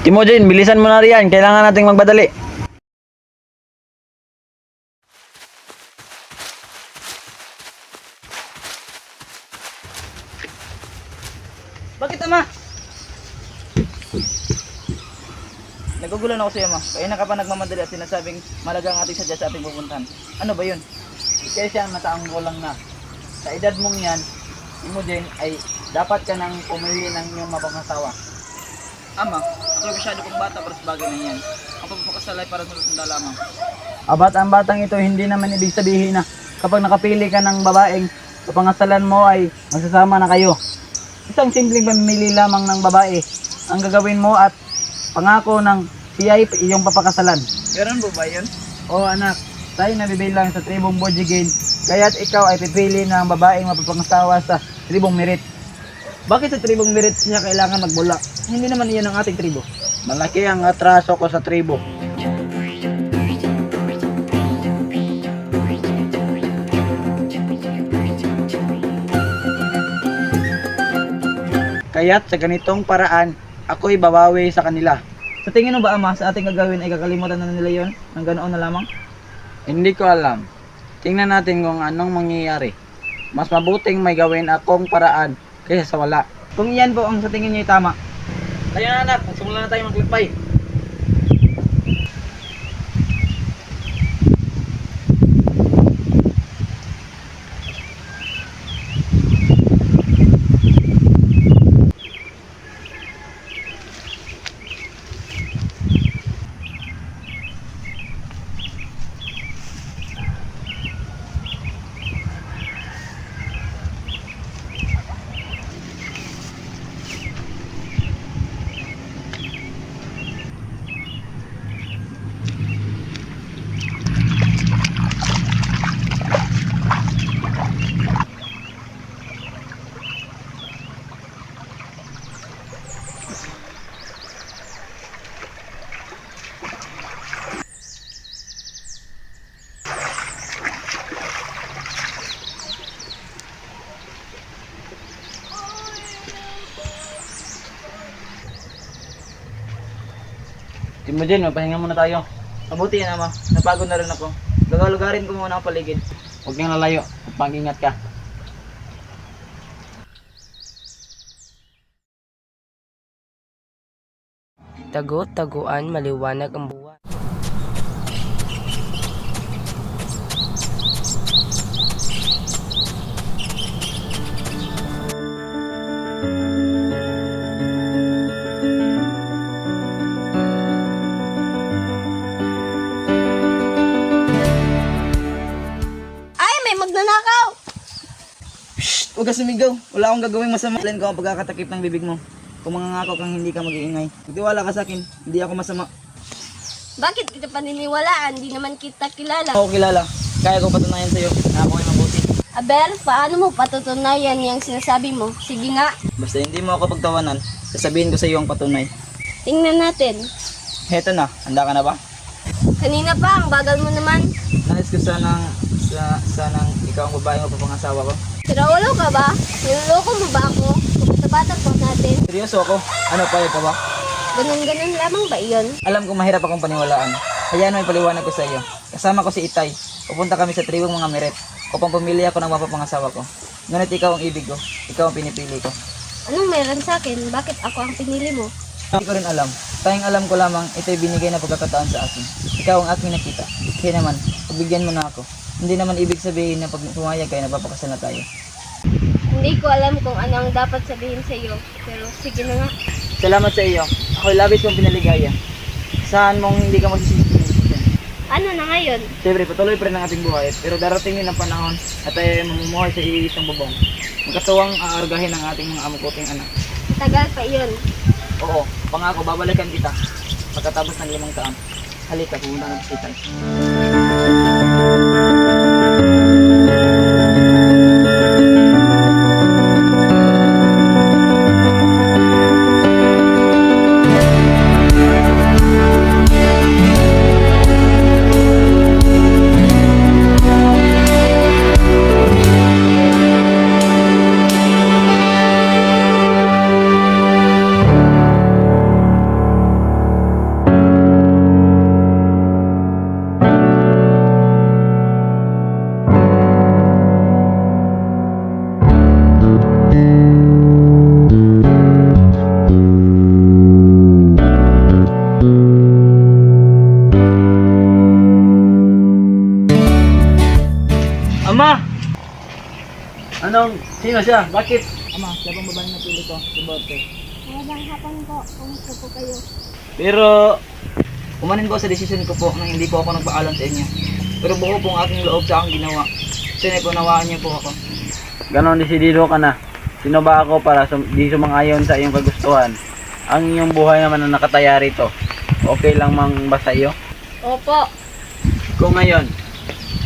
Timojin, bilisan mo na riyan. Kailangan nating magmadali. Bakit ama? Nagugulan ako sa iyo ma. Kaya na ka pa nagmamadali at sinasabing malaga ang ating sadya sa ating pupuntahan. Ano ba yun? Kaya siya ang nataang kulang na. Sa edad mong yan, Imogen, ay dapat ka nang pumili ng iyong mapangasawa. Ama, ako masyado pang bata para sa bagay na yan. Ang pagpapakasalay para sa tanda lamang. Abat ang batang ito, hindi naman ibig sabihin na kapag nakapili ka ng babaeng kapangasalan mo ay magsasama na kayo. Isang simpleng pamimili lamang ng babae ang gagawin mo at pangako ng siya ay iyong papakasalan. Meron ba yun? Oo anak, tayo nabibilang sa tribong Bojigin, kaya't ikaw ay pipili ng babaeng mapapangasawa sa tribong Merit. Bakit sa tribong Merit niya kailangan magbula? Hindi naman iyan ang ating tribo. Malaki ang atraso ko sa tribo. Kaya't sa ganitong paraan, ako'y babawi sa kanila. Sa tingin mo ba ama, sa ating gagawin ay kakalimutan na nila yon ng ganoon na lamang? Hindi ko alam. Tingnan natin kung anong mangyayari. Mas mabuting may gawin akong paraan kaysa sa wala. Kung iyan po ang sa tingin niyo ay tama. Tayo na anak, magsimula na tayo maglipay. Imogen, magpahinga muna tayo. Mabuti yan ama, napagod na rin ako. Gagalugarin ko muna ang paligid. Huwag kang lalayo at mag-ingat ka. Tago-taguan, maliwanag ang buwan. Ay, may magnanakaw! Shh! Huwag ka sumigaw. Wala akong gagawing masama. Plan ko ang pagkakatakip ng bibig mo. Kung mangangako kang hindi ka mag-iingay. Magtiwala ka sa akin. Hindi ako masama. Bakit kita paniniwalaan? Hindi naman kita kilala. Ako kilala. Kaya ko patunayan sa'yo na ako ay mabuti. Aber, paano mo patutunayan yung sinasabi mo? Sige nga, Basta hindi mo ako pagtawanan, sasabihin ko sa iyo ang patunay. tingnan natin. Heto na. Handa ka na ba? Kanina pa, ang bagal mo naman. Nais ko sanang ikaw ang babae mapapangasawa ko. Sirawalo ka ba? Niloloko mo ba ako? Bata pa natin. Seryoso ako. Ano, payag ka ba? Ganun-ganun lamang ba iyon? Alam kong mahirap akong paniwalaan. Hayaan mo ipaliwanag ko sa iyo. Kasama ko si Itay. Pupunta kami sa tribong mga Meret. Upang pumili ako ng mapapangasawa ko. Ngunit ikaw ang ibig ko. Ikaw ang pinipili ko. Anong meron sa akin? Bakit ako ang pinili mo? Hindi ko rin alam. Tayong alam ko lamang ito'y binigay na pagkakataon sa akin. Ikaw ang aking nakita. Kaya naman, pagbigyan mo na ako. Hindi naman ibig sabihin na pag pumayag kayo, napapakasal na tayo. Hindi ko alam kung ano ang dapat sabihin sa iyo. Pero sige na nga. Salamat sa iyo. Ako'y labis kong pinaligaya. Saan mong hindi ka masisisi? Ano na ngayon? Siyempre, patuloy pa rin ang ating buhay. Pero darating din ang panahon at tayo ay mamumuhay sa iisang bubong. Magkatuwang aargahin ang ating mga amukuting anak. Tagal pa iyon. Oo, pangako, babalikan kita. Pagkatapos ng 5 taon. Halika, pumunta na si Itay. Sino siya? Bakit? Ama, siya bang babaeng napili ko? Si Bote. Magandang hapon po. Kumusta po kayo? Pero, umanin ko sa desisyon ko po nang hindi po ako nagpaalam sa inyo. Pero buo po ang aking loob sa aking ginawa. Kasi napunawaan niyo po ako. Ganon, desidido ka na. Sino ba ako para di sumang-ayon sa iyong kagustuhan? Ang iyong buhay naman na nakataya rito. Okay lang mang ba sa iyo? Opo. Kung ngayon,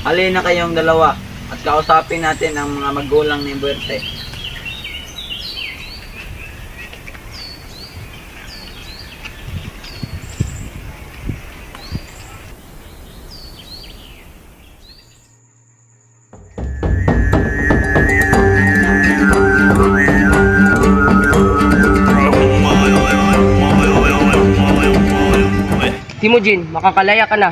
halina kayong dalawa at kausapin natin ang mga magulang ni Buerte. Timujin, makakalaya ka na.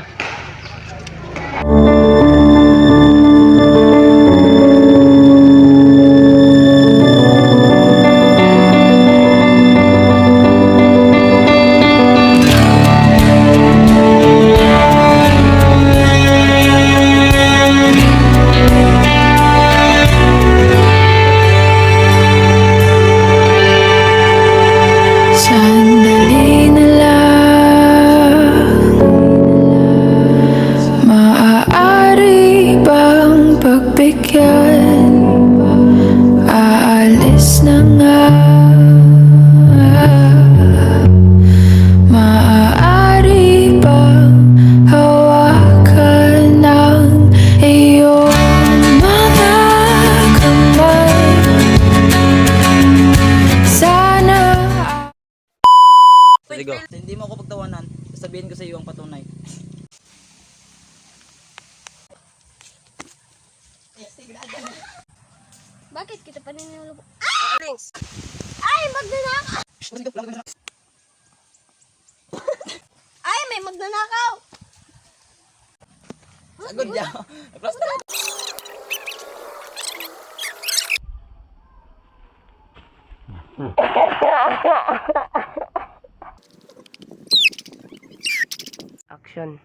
Sandali na lang, maaari bang pagbigyan? Aalis na nga, maaari bang hawakan ng iyong mga kamay? Sana Sige, go. Hindi mo ako pagtawanan, sabihin ko sa iyo ang patunay. Bakit kita pa ninulog? Ay, magnanakaw! Ay, may magnanakaw! Sagod niya. Action.